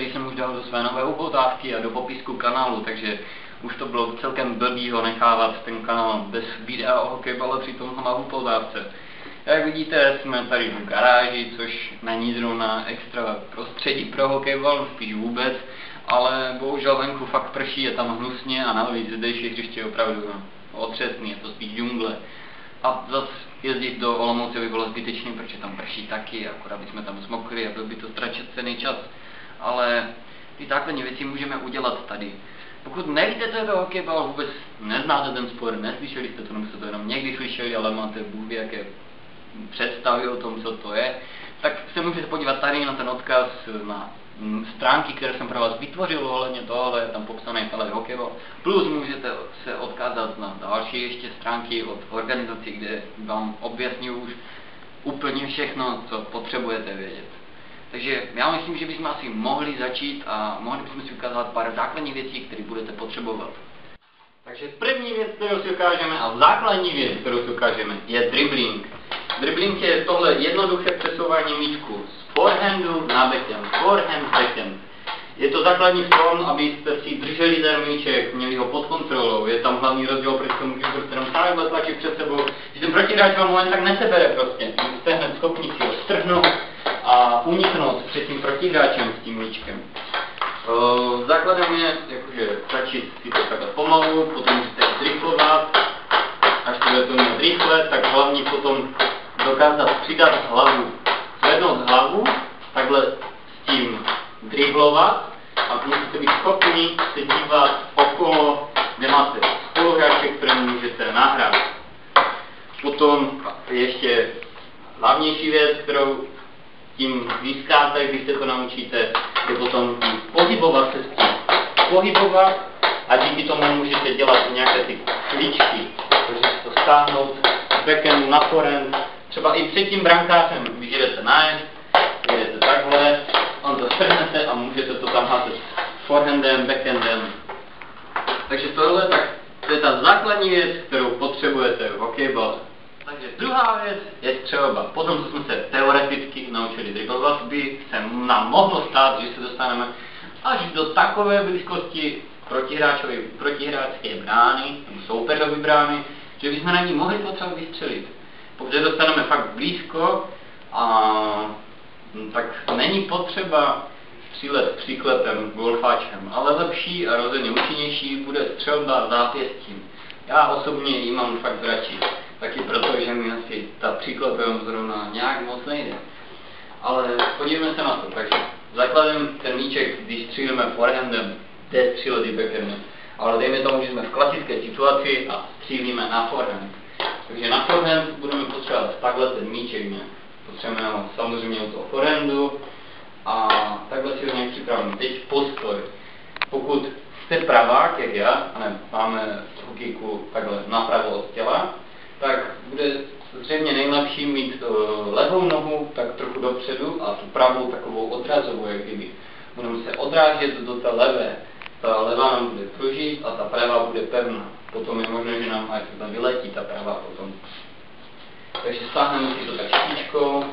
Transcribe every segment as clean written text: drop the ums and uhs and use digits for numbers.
který jsem už dal do své nové upoutávky a do popisku kanálu, takže už to bylo celkem blbý ho nechávat ten kanál bez videa o hokejbale, přitom ho má v upoutávce. Jak vidíte, jsme tady v garáži, což není zrovna extra prostředí pro hokejbal, spíš vůbec, ale bohužel venku fakt prší, je tam hnusně a navíc zdejší hřiště je opravdu otřesný, je to spíš džungle. A zase jezdit do Olomouce by bylo zbytečný, protože tam prší taky, akorát bychom tam zmokli a byl by to ztracený čas. Ale ty základní věci můžeme udělat tady. Pokud nevíte, co je to hokejbal, vůbec neznáte ten sport, neslyšeli jste to, nebo jste to jenom někdy slyšeli, ale máte bůh ví jaké představy o tom, co to je, tak se můžete podívat tady na ten odkaz na stránky, které jsem pro vás vytvořil ohledně tohle, je tam popsaný celý hokejbal. Plus můžete se odkázat na další ještě stránky od organizací, kde vám objasňují už úplně všechno, co potřebujete vědět. Takže já myslím, že bychom asi mohli začít a mohli bychom si ukázat pár základních věcí, které budete potřebovat. Takže první věc, kterou si ukážeme, a základní věc, kterou si ukážeme, je dribbling. Dribbling je tohle jednoduché přesouvání míčku z forehandu na backhand. Forehand, backhand. Je to základní v tom, abyste si drželi ten míček, měli ho pod kontrolou. Je tam hlavní rozdíl proti tomu, když prostě jenom takhle tlačit před sebou, že ten protihráč vám len tak nesebere prostě. Jste hned schopni si ho strhnout a uniknout před tím protihráčem s tím míčkem. Základem je jakože začít si to takhle pomalu, potom můžete zrychlovat, až to budete umět rychle, tak hlavně potom dokázat přidat hlavu, zvednout hlavu, takhle s tím driblovat a musíte být schopni se dívat okolo, kde máte spoluhráče, kterému můžete nahrát. Potom ještě hlavnější věc, kterou tím získáte, když se to naučíte, je potom pohybovat se s tím. Pohybovat a díky tomu můžete dělat nějaké ty kličky, můžete to stáhnout z backhandu na forehand, třeba i před tím brankářem, když jdete najet, jdete takhle, on to strhnete a můžete to tam házet forehandem, backhandem. Takže tohle to je ta základní věc, kterou potřebujete v hokejbale. Takže druhá věc je střelba. Potom, co jsme se teoreticky naučili driblovat, by se nám mohlo stát, že se dostaneme až do takové blízkosti protihráčské brány, soupeřovy brány, že bychom na ní mohli potřebovat vystřelit. Pokud se dostaneme fakt blízko, tak není potřeba střílet příklepem, golfáčem, ale lepší a rozhodně účinnější bude střelba zápěstím. Já osobně ji mám fakt radši. Taky proto, že mi asi ta příklepem zrovna nějak moc nejde. Ale podívejme se na to. Takže základem ten míček, když střílíme forehandem, jde střílet i backhandem. Ale dejme tomu, že jsme v klasické situaci a střílíme na forehand. Takže na forehand budeme potřebovat takhle ten míček. Potřebujeme ho samozřejmě u toho forehandu a takhle si ho nějak připravíme. Teď postoj. Pokud jste pravák, jak já, a máme hokejku takhle napravo od těla, tak bude zřejmě nejlepší mít levou nohu tak trochu dopředu a tu pravou takovou odrazovou, jak kdyby. Budeme se odrážet do té levé. Ta levá nám bude pružit a ta pravá bude pevná. Potom je možné, že nám až tam vyletí ta pravá potom. Takže stáhneme si to tak špičkou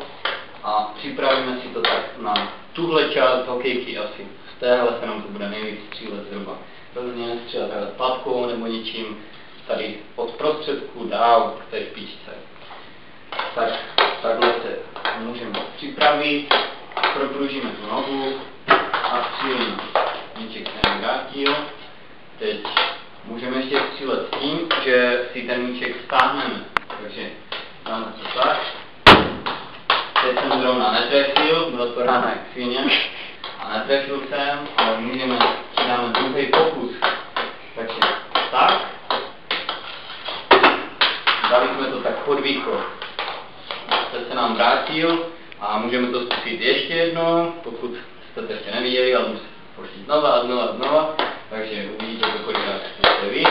a připravíme si to tak na tuhle část hokejky asi. Z téhle se nám to bude nejvíc střílet zhruba. Rozhodně nestřílet takhle patkou nebo něčím. Tady od prostředku dál k té špičce. Tak takhle se můžeme připravit, propružíme tu nohu a střílíme. Míček se nám vrátil. Teď můžeme ještě střílet s tím, že si ten míček stáhneme. Takže dáme to tak. Teď jsem zrovna netrefil, byla to rána jak svině. A netrefil jsem, ale můžeme, dáme druhý pokus. Takže tak. Dali jsme to tak pod výkon. Teď se nám vrátil a můžeme to zkusit ještě jednou, pokud jste to ještě neviděli, ale musíte pošlit znova a znova a znova. Takže uvidíte to, kolikrát jste vy.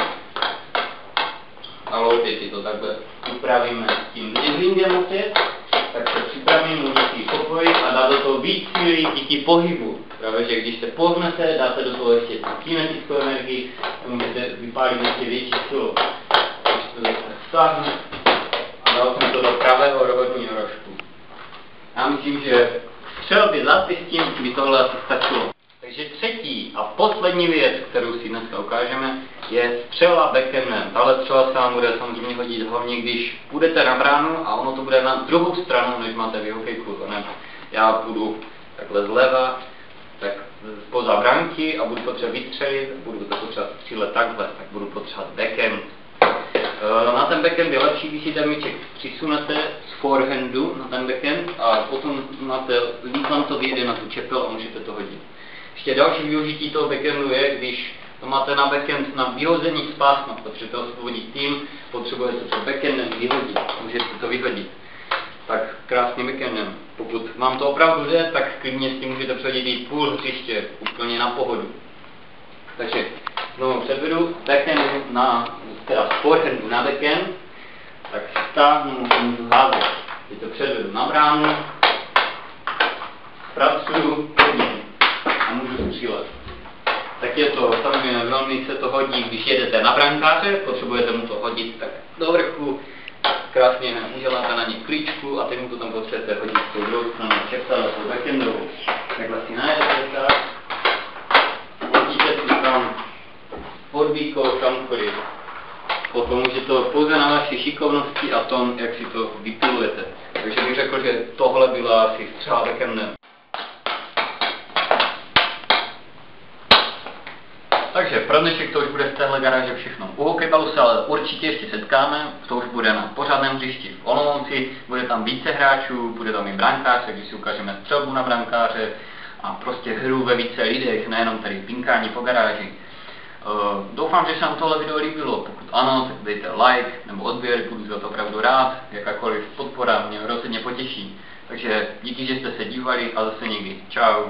A opět si to takhle upravíme s tím driblingem opět. Tak se připravím, můžete ji popojit a dát do toho víc síly díky pohybu. Právě, že když se pohnete, dáte do toho ještě kinetickou energii, můžete vypálit ještě větší silu. A dal jsem to do pravého rohodního rožku. Já myslím, že střelby zápěstím by tohle asi stačilo. Takže třetí a poslední věc, kterou si dneska ukážeme, je střela backendem. Tahle střela se vám bude samozřejmě hodit hlavně, když půjdete na bránu a ono to bude na druhou stranu, než máte v hokejku. Já půjdu takhle zleva, tak spoza bránky a budu potřebovat vystřelit, budu to potřebovat střílet takhle, tak budu potřebovat backend. Na ten backend je lepší, když si ten míček přisunete z forehandu na ten backend a potom máte, líp vám to vyjde na tu čepel a můžete to hodit. Ještě další využití toho backendu je, když to máte na backend na vyhození z pásma, potřebujete osvobodit tým, potřebujete to backendem vyhodit, můžete to vyhodit. Tak krásným backendem. Pokud vám to opravdu jde, tak klidně s tím můžete předhodit i půl hřiště, úplně na pohodu. Takže znovu předvedu backendu teda z forehandu na backend, tak si stáhnu a můžu házet. Teď to předvedu na bránu, pracuju a můžu střílet. Tak je to samozřejmě velmi se to hodí, když jedete na brankáře, potřebujete mu to hodit tak do vrchu, krásně uděláte na ně klíčku a teď mu to tam potřebujete hodit s tou druhou stranu čepel a tou backendovou. Takhle si najedete tak, hodíte si tam pod výkol kamkoliv. Potom už je to pouze na vaší šikovnosti a tom, jak si to vypilujete. Takže bych řekl, že tohle byla asi střela backendem. Takže pro dnešek to už bude z téhle garáže všechno. U hokejbalu se ale určitě ještě setkáme, to už bude na pořádném hřišti v Olomouci, bude tam více hráčů, bude tam i brankář, takže si ukážeme střelbu na brankáře a prostě hru ve více lidech, nejenom tady pinkání po garáži. Doufám, že se vám tohle video líbilo, pokud ano, tak dejte like nebo odběr, budu za to opravdu rád, jakákoliv podpora mě rozhodně potěší. Takže díky, že jste se dívali a zase někdy. Čau.